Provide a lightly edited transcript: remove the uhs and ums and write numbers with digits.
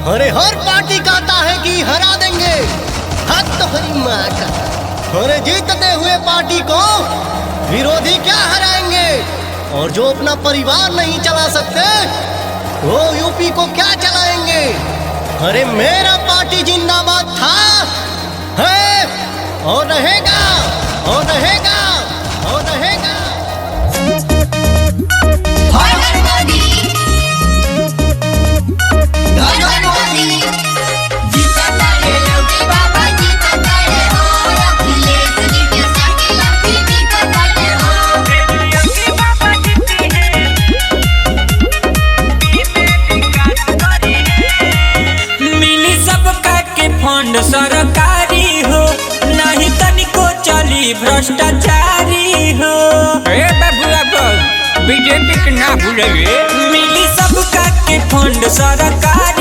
अरे हर पार्टी कहता है कि हरा देंगे, हद तो हरी माँ का। अरे जीतते हुए पार्टी को विरोधी क्या हराएंगे, और जो अपना परिवार नहीं चला सकते वो यूपी को क्या चलाएंगे। अरे मेरा पार्टी जिंदाबाद था, है और रहेगा और रहेगा और रहेगा। फंड सरकारी हो नहीं तनिको चली भ्रष्टाचारी हो। बीजेपी के ना भूले, मिली सबका के फंड सरकारी